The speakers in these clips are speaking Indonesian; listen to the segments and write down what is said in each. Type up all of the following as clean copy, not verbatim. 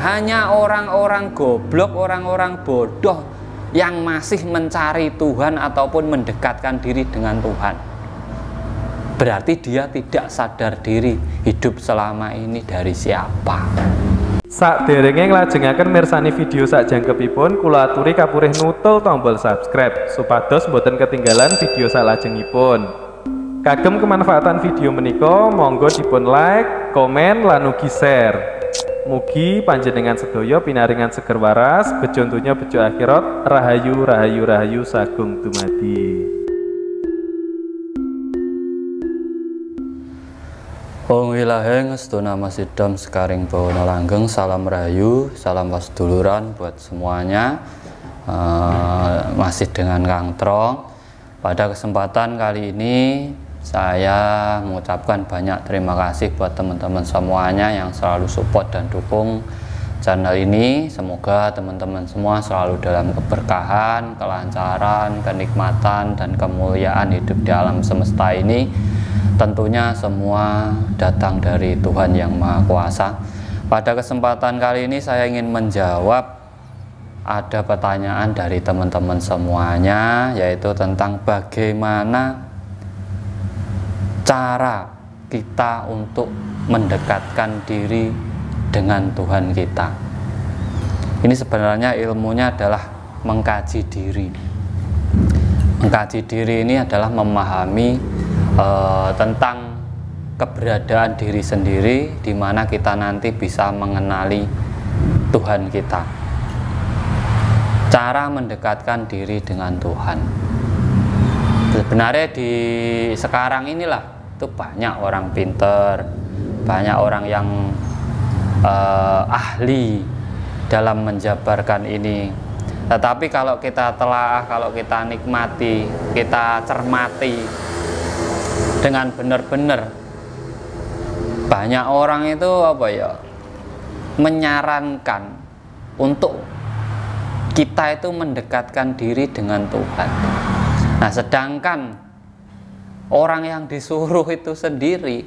Hanya orang-orang goblok, orang-orang bodoh yang masih mencari Tuhan ataupun mendekatkan diri dengan Tuhan. Berarti dia tidak sadar diri hidup selama ini dari siapa. Sakderenge nglajengaken mirsani video sakjangkepipun, kula aturi kapurih nutul tombol subscribe supados boten ketinggalan video salajengipun. Kagem kemanfaatan video menika monggo dipun like, komen lan ugi share. Mugi panjenengan sedaya pinaringan seger waras, bejo donya bejo akhirat, rahayu rahayu rahayu sagung dumadi. Om Wilaheng Astuna Masidam Sekaring Bawana Langgeng. Salam rahayu, salam wasduluran buat semuanya. Masih dengan Kang Trong. Pada kesempatan kali ini saya mengucapkan banyak terima kasih buat teman-teman semuanya yang selalu support dan dukung channel ini. Semoga teman-teman semua selalu dalam keberkahan, kelancaran, kenikmatan, dan kemuliaan hidup di alam semesta ini. Tentunya semua datang dari Tuhan Yang Maha Kuasa. Pada kesempatan kali ini saya ingin menjawab ada pertanyaan dari teman-teman semuanya, yaitu tentang bagaimana cara kita untuk mendekatkan diri dengan Tuhan kita. Ini sebenarnya ilmunya adalah mengkaji diri. Mengkaji diri ini adalah memahami tentang keberadaan diri sendiri, di mana kita nanti bisa mengenali Tuhan kita. Cara mendekatkan diri dengan Tuhan. Sebenarnya di sekarang inilah itu banyak orang pinter, banyak orang yang ahli dalam menjabarkan ini. Tetapi kalau kita telaah, kalau kita nikmati, kita cermati dengan benar-benar, banyak orang itu menyarankan untuk kita itu mendekatkan diri dengan Tuhan. Nah, sedangkan orang yang disuruh itu sendiri,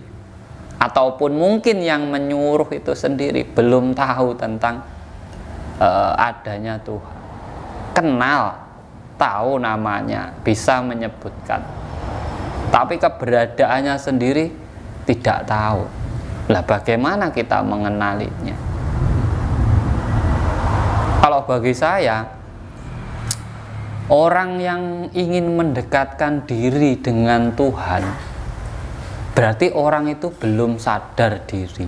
ataupun mungkin yang menyuruh itu sendiri, belum tahu tentang adanya Tuhan. Kenal, tahu namanya, bisa menyebutkan, tapi keberadaannya sendiri tidak tahu. Lah bagaimana kita mengenalinya? Kalau bagi saya, orang yang ingin mendekatkan diri dengan Tuhan, berarti orang itu belum sadar diri.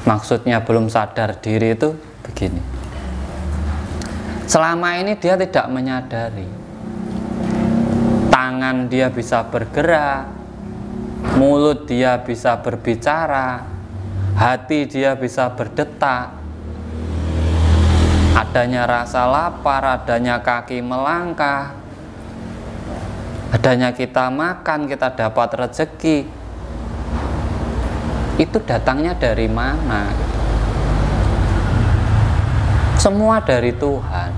Maksudnya belum sadar diri itu begini. Selama ini dia tidak menyadari. Tangan dia bisa bergerak, mulut dia bisa berbicara, hati dia bisa berdetak. Adanya rasa lapar, adanya kaki melangkah, adanya kita makan, kita dapat rezeki. Itu datangnya dari mana? Semua dari Tuhan.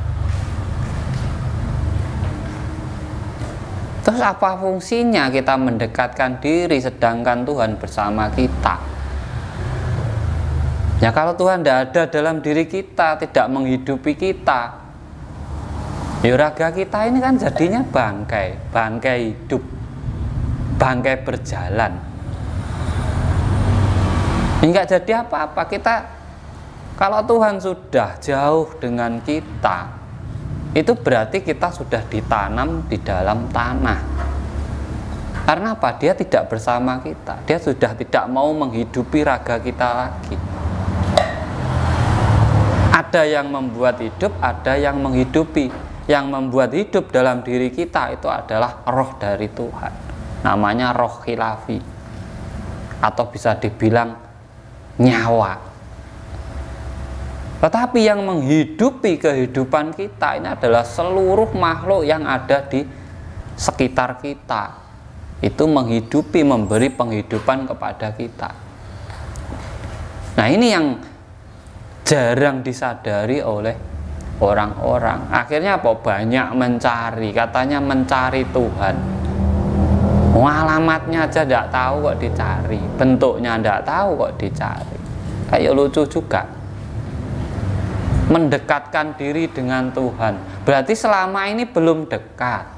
Terus apa fungsinya kita mendekatkan diri sedangkan Tuhan bersama kita? Ya kalau Tuhan tidak ada dalam diri kita, tidak menghidupi kita, ya raga kita ini kan jadinya bangkai, bangkai hidup, bangkai berjalan. Enggak jadi apa-apa. Kita, kalau Tuhan sudah jauh dengan kita, itu berarti kita sudah ditanam di dalam tanah. Karena apa? Dia tidak bersama kita, dia sudah tidak mau menghidupi raga kita lagi. Ada yang membuat hidup, ada yang menghidupi. Yang membuat hidup dalam diri kita itu adalah roh dari Tuhan. Namanya roh khilafi, atau bisa dibilang nyawa. Tetapi yang menghidupi kehidupan kita ini adalah seluruh makhluk yang ada di sekitar kita. Itu menghidupi, memberi penghidupan kepada kita. Nah, ini yang jarang disadari oleh orang-orang. Akhirnya apa? Banyak mencari, katanya mencari Tuhan. Alamatnya aja tidak tahu kok dicari, bentuknya tidak tahu kok dicari. Kayak lucu juga. mendekatkan diri dengan Tuhan. Berarti selama ini belum dekat.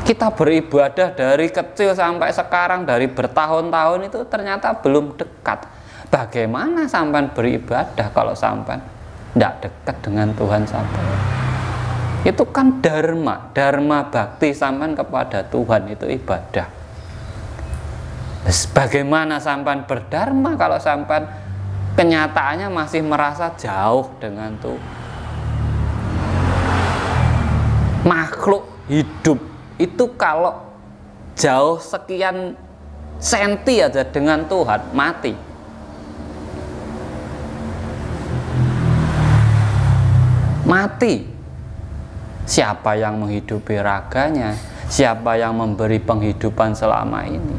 Kita beribadah dari kecil sampai sekarang, dari bertahun-tahun itu ternyata belum dekat. Bagaimana sampean beribadah kalau sampean tidak dekat dengan Tuhan sampean? Itu kan dharma bakti sampean kepada Tuhan, itu ibadah. Bagaimana sampean berdharma kalau sampean kenyataannya masih merasa jauh dengan Tuhan? Makhluk hidup itu kalau jauh sekian senti aja dengan Tuhan mati. Mati. Siapa yang menghidupi raganya? Siapa yang memberi penghidupan selama ini?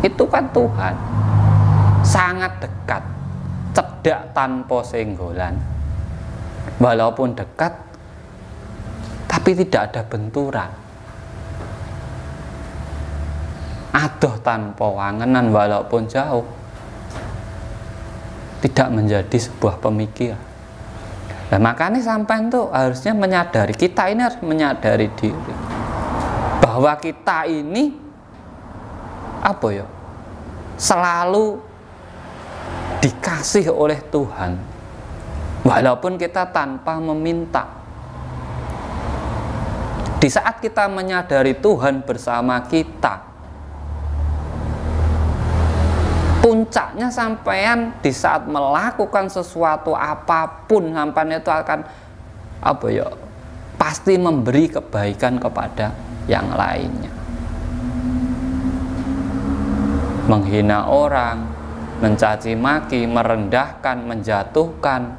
Itu kan Tuhan. Sangat dekat, cedak tanpa senggolan. Walaupun dekat, tapi tidak ada benturan. Adoh tanpa wangenan walaupun jauh. Tidak menjadi sebuah pemikiran. Nah, makanya sampean tuh harusnya menyadari, kita ini harus menyadari diri bahwa kita ini apa ya, selalu dikasih oleh Tuhan walaupun kita tanpa meminta. Di saat kita menyadari Tuhan bersama kita, puncaknya sampean di saat melakukan sesuatu apapun, sampean itu akan apa ya, pasti memberi kebaikan kepada yang lainnya. Menghina orang, mencaci maki, merendahkan, menjatuhkan,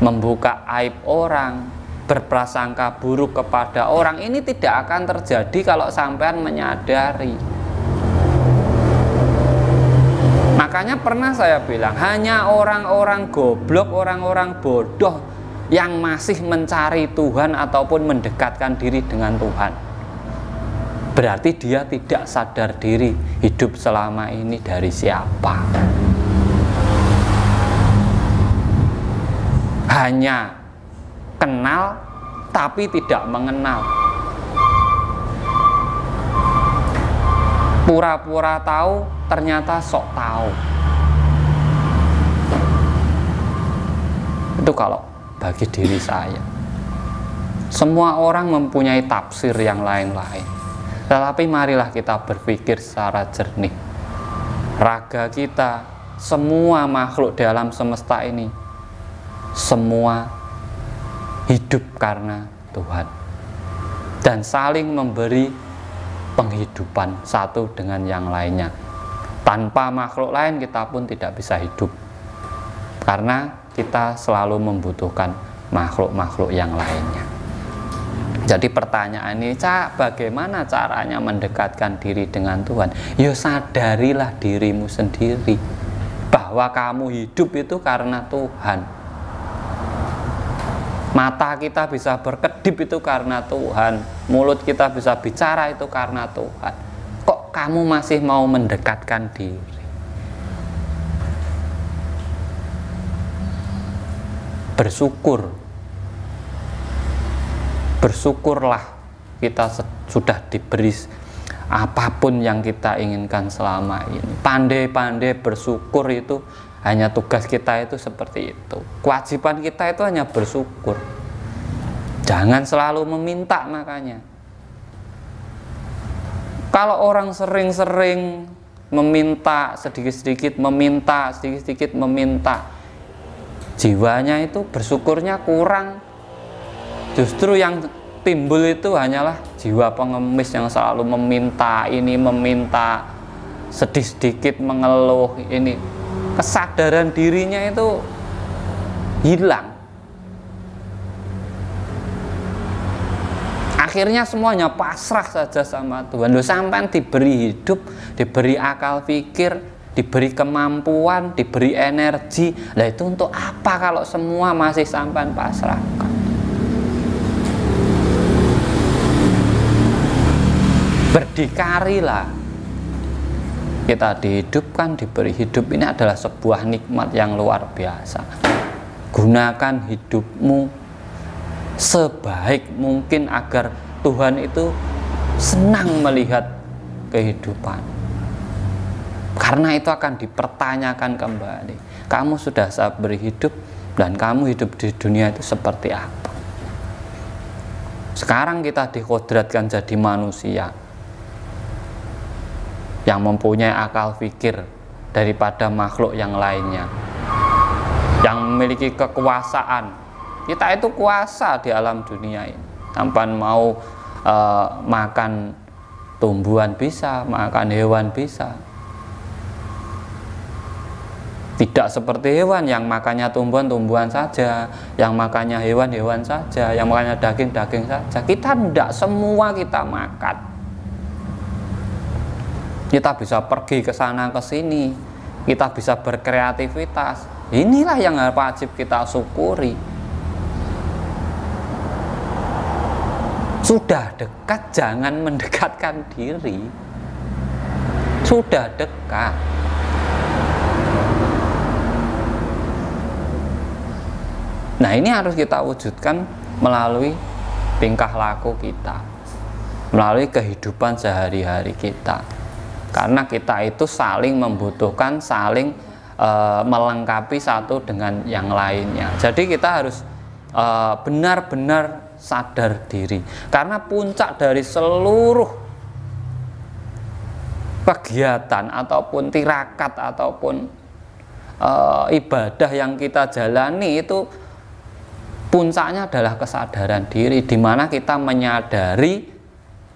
membuka aib orang, berprasangka buruk kepada orang, ini tidak akan terjadi kalau sampean menyadari. Makanya pernah saya bilang, hanya orang-orang goblok, orang-orang bodoh yang masih mencari Tuhan ataupun mendekatkan diri dengan Tuhan. Berarti dia tidak sadar diri hidup selama ini dari siapa. Hanya kenal tapi tidak mengenal. Pura-pura tahu, ternyata sok tahu. Itu kalau bagi diri saya. Semua orang mempunyai tafsir yang lain-lain. Tetapi marilah kita berpikir secara jernih. Raga kita, semua makhluk dalam semesta ini, semua hidup karena Tuhan. Dan saling memberi penghidupan satu dengan yang lainnya. Tanpa makhluk lain kita pun tidak bisa hidup, karena kita selalu membutuhkan makhluk-makhluk yang lainnya. Jadi pertanyaan ini, bagaimana caranya mendekatkan diri dengan Tuhan? Ya sadarilah dirimu sendiri bahwa kamu hidup itu karena Tuhan. Mata kita bisa berkedip itu karena Tuhan. Mulut kita bisa bicara itu karena Tuhan. Kok kamu masih mau mendekatkan diri? Bersyukur. Bersyukurlah kita sudah diberi apapun yang kita inginkan selama ini. Pandai-pandai bersyukur itu hanya tugas kita itu seperti itu. Kewajiban kita itu hanya bersyukur. Jangan selalu meminta makanya. Kalau orang sering-sering meminta, sedikit-sedikit meminta, sedikit-sedikit meminta, jiwanya itu bersyukurnya kurang. Justru yang timbul itu hanyalah jiwa pengemis yang selalu meminta, ini meminta, sedih sedikit mengeluh, ini. Kesadaran dirinya itu hilang. Akhirnya semuanya pasrah saja sama Tuhan. Loh, sampean diberi hidup, diberi akal pikir, diberi kemampuan, diberi energi. Lah itu untuk apa kalau semua masih sampean pasrahkan? Berdikarilah. Kita dihidupkan, diberi hidup, ini adalah sebuah nikmat yang luar biasa. Gunakan hidupmu sebaik mungkin agar Tuhan itu senang melihat kehidupan. Karena itu akan dipertanyakan kembali. Kamu sudah saya beri hidup, dan kamu hidup di dunia itu seperti apa? Sekarang kita dikodratkan jadi manusia yang mempunyai akal pikir daripada makhluk yang lainnya, yang memiliki kekuasaan. Kita itu kuasa di alam dunia ini. Sampan mau makan tumbuhan bisa, makan hewan bisa. Tidak seperti hewan yang makannya tumbuhan-tumbuhan saja, yang makannya hewan-hewan saja, yang makannya daging-daging saja. Kita tidak semua kita makan. Kita bisa pergi ke sana ke sini, kita bisa berkreativitas. Inilah yang wajib kita syukuri. Sudah dekat, jangan mendekatkan diri. Sudah dekat. Nah, ini harus kita wujudkan melalui tingkah laku kita, melalui kehidupan sehari-hari kita. Karena kita itu saling membutuhkan, saling melengkapi satu dengan yang lainnya. Jadi kita harus benar-benar sadar diri. Karena puncak dari seluruh kegiatan ataupun tirakat ataupun ibadah yang kita jalani itu puncaknya adalah kesadaran diri, di mana kita menyadari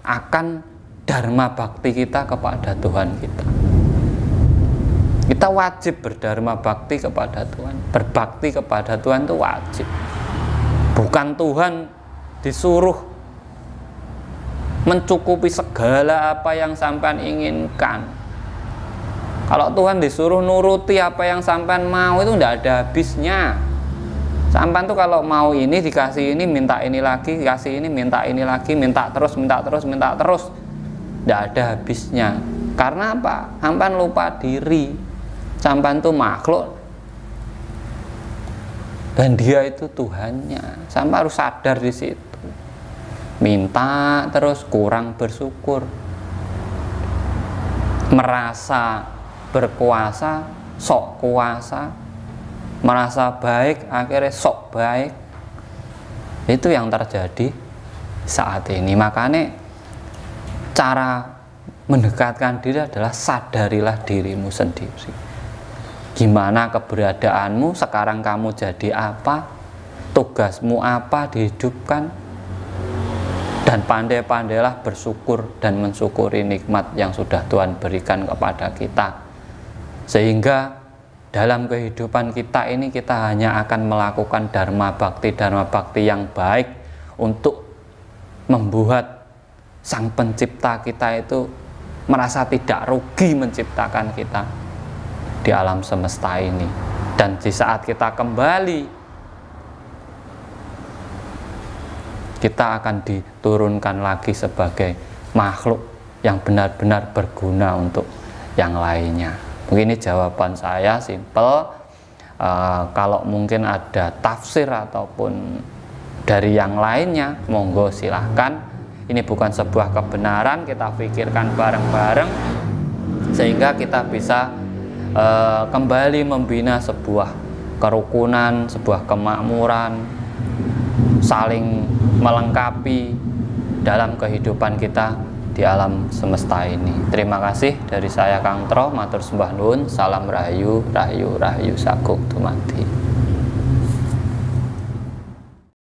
akan dharma bakti kita kepada Tuhan kita. Kita wajib berdharma bakti kepada Tuhan. Berbakti kepada Tuhan itu wajib. Bukan Tuhan disuruh mencukupi segala apa yang sampean inginkan. Kalau Tuhan disuruh nuruti apa yang sampean mau, itu tidak ada habisnya. Sampean tuh kalau mau ini dikasih ini, minta ini lagi, dikasih ini, minta ini lagi, minta terus, minta terus, minta terus. Tidak ada habisnya. Karena apa? Sampean lupa diri. Sampean tuh makhluk dan dia itu Tuhannya. Sampean harus sadar di situ. Minta terus, kurang bersyukur. Merasa berkuasa, sok kuasa. Merasa baik, akhirnya sok baik. Itu yang terjadi saat ini. Makanya cara mendekatkan diri adalah sadarilah dirimu sendiri. Gimana keberadaanmu, sekarang kamu jadi apa, tugasmu apa dihidupkan, dan pandai-pandailah bersyukur dan mensyukuri nikmat yang sudah Tuhan berikan kepada kita. Sehingga dalam kehidupan kita ini kita hanya akan melakukan dharma bakti yang baik untuk membuat Sang Pencipta kita itu merasa tidak rugi menciptakan kita di alam semesta ini. Dan di saat kita kembali, kita akan diturunkan lagi sebagai makhluk yang benar-benar berguna untuk yang lainnya. Mungkin ini jawaban saya simple. Kalau mungkin ada tafsir ataupun dari yang lainnya, monggo silahkan. Ini bukan sebuah kebenaran, kita pikirkan bareng-bareng sehingga kita bisa kembali membina sebuah kerukunan, sebuah kemakmuran, saling melengkapi dalam kehidupan kita di alam semesta ini. Terima kasih dari saya Kang Tro, matur sembah nuwun, salam rahayu, rahayu, rahayu sagung dumadi.